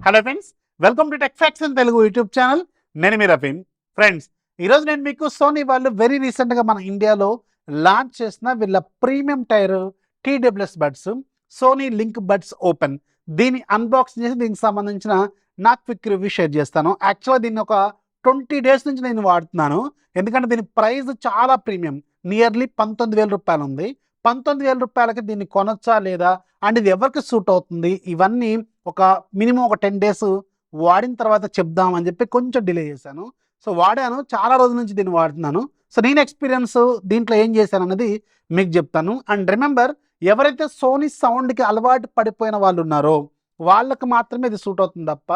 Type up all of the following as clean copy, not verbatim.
Hello friends, welcome to tech facts in Telugu YouTube channel. నేను మీ రఫీన్. Friends, ఈరోజు నేను మీకు సోనీ వాళ్ళు వెరీ రీసెంట్గా మన ఇండియాలో లాంచ్ చేసిన వీళ్ళ premium tier TWS buds, Sony Link Buds Open, దీన్ని అన్బాక్స్ చేసి దీనికి సంబంధించిన నా క్విక్ రివ్యూ షేర్ చేస్తాను. యాక్చువల్గా దీన్ని ఒక 20 days నుంచి నేను వాడుతున్నాను. ఎందుకంటే దీని ప్రైస్ చాలా ప్రీమియం, నియర్లీ 19,000 రూపాయలు ఉంది. 19,000 రూపాయలకి దీన్ని కొనొచ్చా లేదా, అండ్ ఇది ఎవరికి సూట్ అవుతుంది, ఇవన్నీ ఒక మినిమం ఒక 10 days వాడిన తర్వాత చెప్దామని చెప్పి కొంచెం డిలే చేశాను. సో వాడాను, చాలా రోజుల నుంచి దీన్ని వాడుతున్నాను. సో నేను ఎక్స్పీరియన్స్ దీంట్లో ఏం చేశాను అన్నది మీకు చెప్తాను. అండ్ రిమెంబర్, ఎవరైతే సోనీ సౌండ్కి అలవాటు పడిపోయిన వాళ్ళు ఉన్నారో వాళ్ళకి మాత్రమే ఇది సూట్ అవుతుంది తప్ప,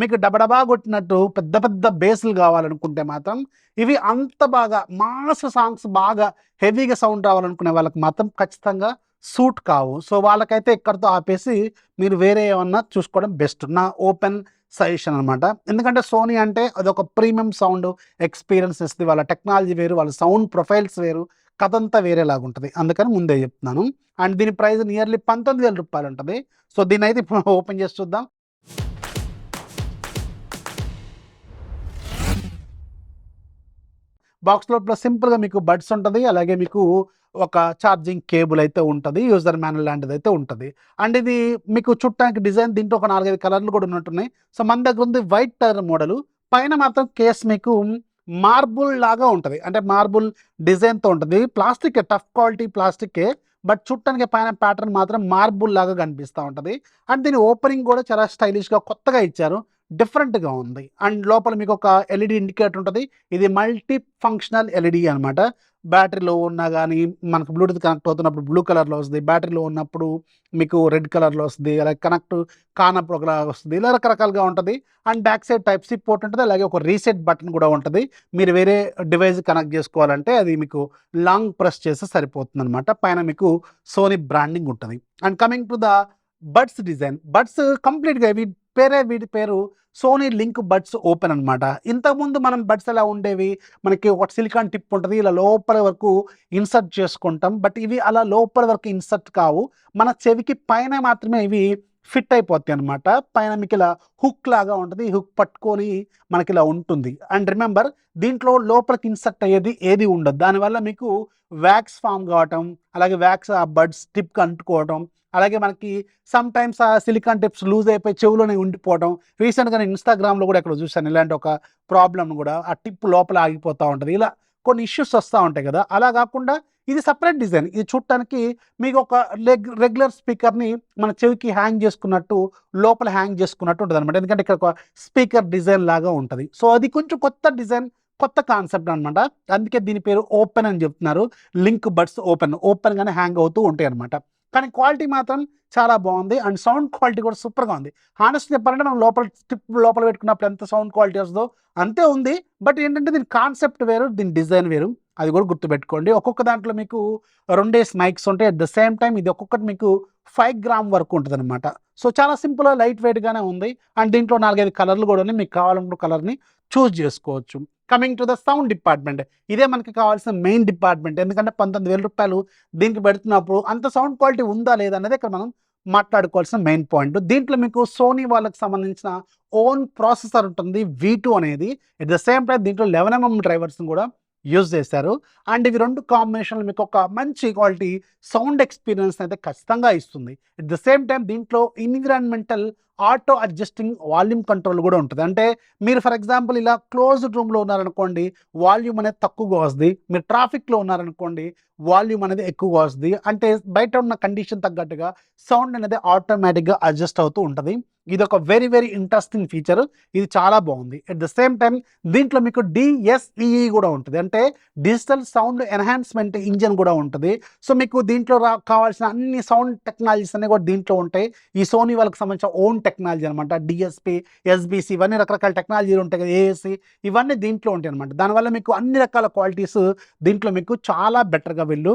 మీకు డబడబా కొట్టినట్టు పెద్ద పెద్ద బేస్లు కావాలనుకుంటే మాత్రం ఇవి అంత బాగా మాస్ సాంగ్స్ బాగా హెవీగా సౌండ్ రావాలనుకునే వాళ్ళకి మాత్రం ఖచ్చితంగా సూట్ కావు. సో వాళ్ళకైతే ఇక్కడితో ఆపేసి మీరు వేరే ఏమన్నా చూసుకోవడం బెస్ట్, నా ఓపెన్ సజెషన్ అనమాట. ఎందుకంటే సోనీ అంటే అదొక ప్రీమియం సౌండ్ ఎక్స్పీరియన్స్ ఇస్తుంది. వాళ్ళ టెక్నాలజీ వేరు, వాళ్ళ సౌండ్ ప్రొఫైల్స్ వేరు, కథంతా వేరేలాగా ఉంటుంది. అందుకని ముందే చెప్తున్నాను. అండ్ దీని ప్రైస్ నియర్లీ 19,000 రూపాయలు ఉంటుంది. సో దీన్ని అయితే ఇప్పుడు ఓపెన్ చేసి చూద్దాం. బాక్స్ లోపల సింపుల్గా మీకు బడ్స్ ఉంటుంది, అలాగే మీకు ఒక ఛార్జింగ్ కేబుల్ అయితే ఉంటుంది, యూజర్ మాన్యువల్ లాంటిది అయితే ఉంటుంది. అండ్ ఇది మీకు చుట్టానికి డిజైన్ దీంట్లో ఒక 4-5 కలర్లు కూడా ఉన్నట్టున్నాయి. సో మన దగ్గర ఉంది వైట్ టైర్ మోడల్, పైన మాత్రం కేస్ మీకు మార్బుల్ లాగా ఉంటుంది, అంటే మార్బుల్ డిజైన్తో ఉంటుంది. ప్లాస్టిక్, టఫ్ క్వాలిటీ ప్లాస్టికే, బట్ చుట్టానికి పైన ప్యాటర్న్ మాత్రం మార్బుల్ లాగా కనిపిస్తూ ఉంటుంది. అండ్ దీని ఓపెనింగ్ కూడా చాలా స్టైలిష్గా కొత్తగా ఇచ్చారు, డిఫరెంట్గా ఉంది. అండ్ లోపల మీకు ఒక ఎల్ఈడి ఇండికేటర్ ఉంటుంది. ఇది మల్టీ ఫంక్షనల్ ఎల్ఈడి అనమాట. బ్యాటరీలో ఉన్నా కానీ మనకు బ్లూటూత్ కనెక్ట్ అవుతున్నప్పుడు బ్లూ కలర్లో వస్తుంది, బ్యాటరీలో ఉన్నప్పుడు మీకు రెడ్ కలర్లో వస్తుంది, అలాగే కనెక్ట్ కానప్పుడు ఒకలా వస్తుంది, ఇలా రకరకాలుగా ఉంటుంది. And back side type C port ఉంటుంది, అలాగే ఒక రీసెట్ బటన్ కూడా ఉంటుంది. మీరు వేరే డివైస్ కనెక్ట్ చేసుకోవాలంటే అది మీకు లాంగ్ ప్రెస్ చేస్తే సరిపోతుంది అనమాట. పైన మీకు సోనీ బ్రాండింగ్ ఉంటుంది. And coming to the buds design, buds కంప్లీట్గా వీటి పేరు సోనీ లింక్ బడ్స్ ఓపెన్ అనమాట. ఇంతకుముందు మనం బడ్స్ ఎలా ఉండేవి, మనకి ఒక సిలికాన్ టిప్ ఉంటుంది, ఇలా లోపల వరకు ఇన్సర్ట్ చేసుకుంటాం. బట్ ఇవి అలా లోపల వరకు ఇన్సర్ట్ కావు, మన చెవికి పైన మాత్రమే ఇవి ఫిట్ అయిపోతాయి అనమాట. పైన మీకు ఇలా హుక్ లాగా ఉంటుంది, హుక్ పట్టుకొని మనకి ఇలా ఉంటుంది. అండ్ రిమెంబర్, దీంట్లో లోపలికి ఇన్సర్ట్ అయ్యేది ఏది ఉండదు. దానివల్ల మీకు వ్యాక్స్ ఫామ్ కావటం, అలాగే వ్యాక్స్ ఆ బడ్స్ టిప్కి అంటుకోవటం, అలాగే మనకి సమ్ టైమ్స్ ఆ సిలికాన్ టిప్స్ లూజ్ అయిపోయి చెవులోనే ఉండిపోవడం. రీసెంట్గా నేను ఇన్స్టాగ్రామ్లో కూడా ఎక్కడ చూశాను ఇలాంటి ఒక ప్రాబ్లం కూడా, ఆ టిప్ లోపల ఆగిపోతూ ఉంటుంది. ఇలా కొన్ని ఇష్యూస్ వస్తూ ఉంటాయి కదా. అలా కాకుండా ఇది సపరేట్ డిజైన్. ఇది చూడటానికి మీకు ఒక రెగ్యులర్ స్పీకర్ని మన చెవికి హ్యాంగ్ చేసుకున్నట్టు, లోపల హ్యాంగ్ చేసుకున్నట్టు ఉంటుంది అనమాట. ఎందుకంటే ఇక్కడ ఒక స్పీకర్ డిజైన్ లాగా ఉంటుంది. సో అది కొంచెం కొత్త డిజైన్, కొత్త కాన్సెప్ట్ అనమాట. అందుకే దీని పేరు ఓపెన్ అని చెప్తున్నారు. లింక్ బడ్స్ ఓపెన్గానే హ్యాంగ్ అవుతూ ఉంటాయి అనమాట. కానీ క్వాలిటీ మాత్రం చాలా బాగుంది. అండ్ సౌండ్ క్వాలిటీ కూడా సూపర్గా ఉంది. హానెస్ట్ చెప్పాలంటే మనం లోపల పెట్టుకున్నప్పుడు ఎంత సౌండ్ క్వాలిటీ వస్తుందో అంతే ఉంది. బట్ ఏంటంటే దీని కాన్సెప్ట్ వేరు, దీని డిజైన్ వేరు, అది కూడా గుర్తుపెట్టుకోండి. ఒక్కొక్క దాంట్లో మీకు 2 మైక్స్ ఉంటాయి. అట్ ద సేమ్ టైం ఇది ఒక్కొక్కటి మీకు 5 grams వరకు ఉంటుంది అనమాట. సో చాలా సింపుల్గా లైట్ వెయిట్గానే ఉంది. అండ్ దీంట్లో 4-5 కలర్లు కూడా ఉన్నాయి, మీకు కావాలనుకున్న కలర్ని చూస్ చేసుకోవచ్చు. Coming to the sound department, ఇదే మనకి కావాల్సిన మెయిన్ డిపార్ట్మెంట్. ఎందుకంటే 19,000 రూపాయలు దీనికి పెడుతున్నప్పుడు అంత సౌండ్ క్వాలిటీ ఉందా లేదా అనేది ఇక్కడ మనం మాట్లాడుకోవాల్సిన మెయిన్ పాయింట్. దీంట్లో మీకు సోనీ వాళ్ళకి సంబంధించిన ఓన్ ప్రాసెసర్ ఉంటుంది, V2 అనేది. ఎట్ ద సేమ్ టైం దీంట్లో 11mm డ్రైవర్స్ని కూడా యూజ్ చేశారు. అండ్ ఇవి 2 కాంబినేషన్లు మీకు ఒక మంచి క్వాలిటీ సౌండ్ ఎక్స్పీరియన్స్ అయితే ఖచ్చితంగా ఇస్తుంది. ఎట్ ద సేమ్ టైం దీంట్లో environmental auto adjusting volume control కూడా ఉంటుంది. అంటే మీరు ఫర్ ఎగ్జాంపుల్ ఇలా క్లోజ్డ్ రూమ్లో ఉన్నారనుకోండి, వాల్యూమ్ అనేది తక్కువగా వస్తుంది. మీరు ట్రాఫిక్లో ఉన్నారనుకోండి, వాల్యూమ్ అనేది ఎక్కువగా వస్తుంది. అంటే బయట ఉన్న కండిషన్ తగ్గట్టుగా సౌండ్ అనేది ఆటోమేటిక్గా అడ్జస్ట్ అవుతూ ఉంటుంది. ఇది ఒక వెరీ వెరీ ఇంట్రెస్టింగ్ ఫీచర్, ఇది చాలా బాగుంది. అట్ ద సేమ్ టైం దీంట్లో మీకు DSEE కూడా ఉంటుంది, అంటే డిజిటల్ సౌండ్ ఎన్హాన్స్మెంట్ ఇంజిన్ కూడా ఉంటుంది. సో మీకు దీంట్లో కావాల్సిన అన్ని సౌండ్ టెక్నాలజీస్ అన్నీ కూడా దీంట్లో ఉంటాయి. ఈ సోనీ వాళ్ళకి సంబంధించిన ఓన్ టెక్నాలజీ అనమాట. DSP, SBC ఇవన్నీ రకరకాల టెక్నాలజీలు ఉంటాయి కదా, AAC ఇవన్నీ దీంట్లో ఉంటాయి అనమాట. దానివల్ల మీకు అన్ని రకాల క్వాలిటీస్ దీంట్లో మీకు చాలా బెటర్గా వీళ్ళు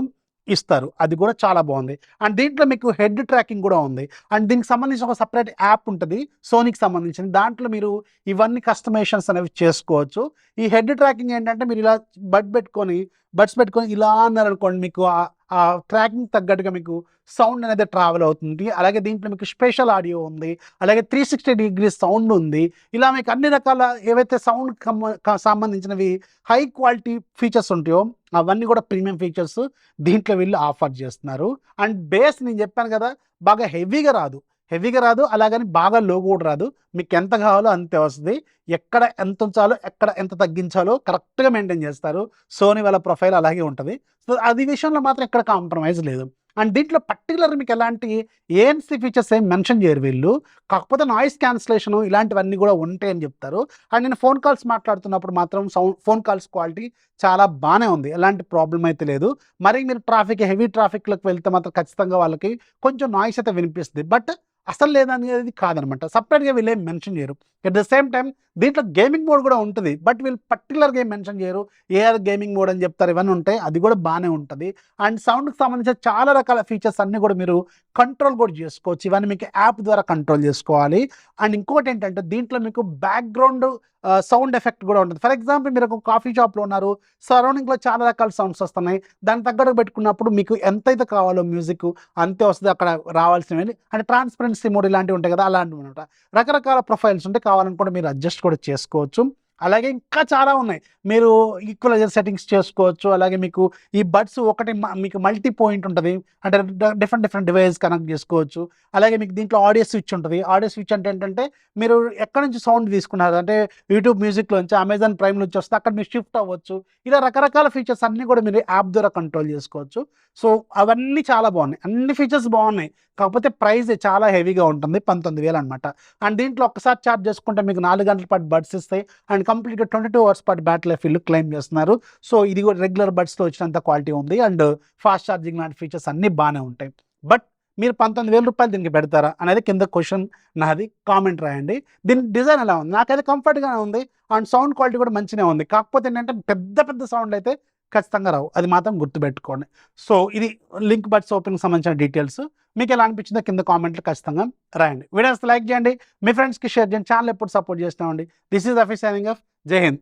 ఇస్తారు, అది కూడా చాలా బాగుంది. అండ్ దీంట్లో మీకు హెడ్ ట్రాకింగ్ కూడా ఉంది. అండ్ దీనికి సంబంధించిన ఒక సపరేట్ యాప్ ఉంటుంది సోనీకి సంబంధించింది, దాంట్లో మీరు ఇవన్నీ కస్టమైజేషన్స్ అనేవి చేసుకోవచ్చు. ఈ హెడ్ ట్రాకింగ్ ఏంటంటే మీరు ఇలా బడ్స్ పెట్టుకొని ఇలా అన్నారనుకోండి, మీకు ఆ ట్రాకింగ్ తగ్గట్టుగా మీకు సౌండ్ అనేది ట్రావెల్ అవుతుంది. అలాగే దీంట్లో మీకు స్పెషల్ ఆడియో ఉంది. అలాగే 360 డిగ్రీస్ సౌండ్ ఉంది. ఇలా మీకు అన్ని రకాల ఏవైతే సౌండ్ సంబంధించినవి హై క్వాలిటీ ఫీచర్స్ ఉంటాయో అవన్నీ కూడా ప్రీమియం ఫీచర్స్ దీంట్లో వీళ్ళు ఆఫర్ చేస్తున్నారు. అండ్ బేస్ నేను చెప్పాను కదా, బాగా హెవీగా రాదు అలాగని బాగా లో కూడా రాదు. మీకు ఎంత కావాలో అంతే వస్తుంది. ఎక్కడ ఎంత ఉంచాలో, ఎక్కడ ఎంత తగ్గించాలో కరెక్ట్‌గా మెయింటైన్ చేస్తారు. సోనీ వాళ్ళ ప్రొఫైల్ అలాగే ఉంటది. సో, అది విషయంలో మాత్రం ఎక్కడ కాంప్రమైజ్ లేదు. అండ్ దీంట్లో పర్టిక్యులర్ మీకు ఎలాంటి ఏఎన్‌సీ ఫీచర్స్ ఏం మెన్షన్ చేయరు వీళ్ళు. కాకపోతే నాయిస్ క్యాన్సిలేషన్ ఇలాంటివన్నీ కూడా ఉంటాయని చెప్తారు. అండ్ నేను ఫోన్ కాల్స్ మాట్లాడుతున్నప్పుడు మాత్రం ఫోన్ కాల్స్ క్వాలిటీ చాలా బానే ఉంది. ఎలాంటి ప్రాబ్లమ్ అయితే లేదు. మరి మీరు హెవీ ట్రాఫిక్‌లోకి వెళ్తే మాత్రం ఖచ్చితంగా వాళ్ళకి కొంచెం నాయిస్ అయితే వినిపిస్తది. బట్ అసలు లేదనేది కాదనమాట. సెపరేట్‌గా వీళ్ళేం మెన్షన్ చేయరు. ఎట్ ద సేమ్ టైమ్ దీంట్లో గేమింగ్ మోడ్ కూడా ఉంటది. బట్ వీళ్ళు పర్టిక్యులర్‌గా ఏం మెన్షన్ చేయరు. ఏఆర్ గేమింగ్ మోడ్ అని చెప్తారు. ఇవన్నీ ఉంటాయి. అది కూడా బానే ఉంటది. అండ్ సౌండ్‌కి సంబంధించిన చాలా రకాల ఫీచర్స్ అన్నీ కూడా మీరు కంట్రోల్ కూడా చేసుకోవచ్చు. ఇవన్నీ మీకు యాప్ ద్వారా కంట్రోల్ చేసుకోవాలి. అండ్ ఇంకోటేంటంటే దీంట్లో మీకు బ్యాక్‌గ్రౌండ్ సౌండ్ ఎఫెక్ట్ కూడా ఉంటది. ఫర్ ఎగ్జాంపుల్ మీరు ఒక కాఫీ షాప్‌లో ఉన్నారు. సరౌండింగ్‌లో చాలా రకాల సౌండ్స్ వస్తున్నాయి. దానికి తగ్గట్టుగా పెట్టుకున్నప్పుడు మీకు ఎంతైతే కావాలో మ్యూజిక్ అంతే వస్తది. అక్కడ రావాల్సినవి అంటే ట్రాన్స్‌పరెన్సీ మోడ్ ఇలాంటివి ఉంటాయి కదా! అలాంటివన్నమాట. రకరకాల ప్రొఫైల్స్ ఉంటాయి. కావాలనుకుంటే మీరు అడ్జస్ట్ కూడా చేసుకోవచ్చు. అలాగే ఇంకా చాలా ఉన్నాయి. మీరు ఈక్వలైజర్ సెట్టింగ్స్ చేసుకోవచ్చు. అలాగే మీకు ఈ బడ్స్ ఒకటి మీకు మల్టీ పాయింట్ ఉంటది. అంటే డిఫరెంట్ డివైస్ కనెక్ట్ చేసుకోవచ్చు. అలాగే మీకు దీంట్లో ఆడియో స్విచ్ ఉంటది. ఆడియో స్విచ్ అంటే ఏంటంటే మీరు ఎక్కడి నుంచి సౌండ్ తీసుకున్నారు అంటే యూట్యూబ్ మ్యూజిక్‌లోంచి, అమెజాన్ ప్రైమ్ నుంచి వస్తే అక్కడ మీరు షిఫ్ట్ అవ్వచ్చు. ఇలా రకరకాల ఫీచర్స్ అన్నీ కూడా మీరు యాప్ ద్వారా కంట్రోల్ చేసుకోవచ్చు. సో, అవన్నీ చాలా బాగున్నాయి. అన్ని ఫీచర్స్ బాగున్నాయి. కాకపోతే ప్రైస్ చాలా హెవీగా ఉంటుంది. 19,000 అనమాట. అండ్ దీంట్లో ఒక్కసారి చార్జ్ చేసుకుంటే మీకు 4 గంటల పాటు బడ్స్ ఇస్తాయి. అండ్ కంప్లీట్‌గా 22 అవర్స్ పాటు బ్యాటరీ లైఫ్ వీళ్ళు క్లెయిమ్ చేస్తున్నారు. సో, ఇది కూడా రెగ్యులర్ బడ్స్‌లో వచ్చినంత క్వాలిటీ ఉంది. అండ్ ఫాస్ట్ ఛార్జింగ్ లాంటి ఫీచర్స్ అన్నీ బానే ఉంటాయి. బట్ మీరు రూ. 19,000 దీనికి పెడతారా అనేది కింద క్వెషన్ నాది. కామెంట్ రాయండి. దీని డిజైన్ ఎలా ఉంది? నాకైతే కంఫర్ట్‌గానే ఉంది. అండ్ సౌండ్ క్వాలిటీ కూడా మంచిగానే ఉంది. కాకపోతే ఏంటంటే పెద్ద సౌండ్‌లయితే ఖచ్చితంగా రావు. అది మాత్రం గుర్తుపెట్టుకోండి. సో, ఇది లింక్ బడ్స్ ఓపెనింగ్‌కి సంబంధించిన డీటెయిల్స్. మీకెలా అనిపించిందో కింద కామెంట్‌లో ఖచ్చితంగా రాయండి. వీడియోస్ లైక్ చేయండి. మీ ఫ్రెండ్స్‌కి షేర్ చేయండి. ఛానెల్ ఎప్పుడు సపోర్ట్ చేస్తున్నామండి. దిస్ ఈజ్ అఫీ సైనింగ్ ఆఫ్. జై హింద్.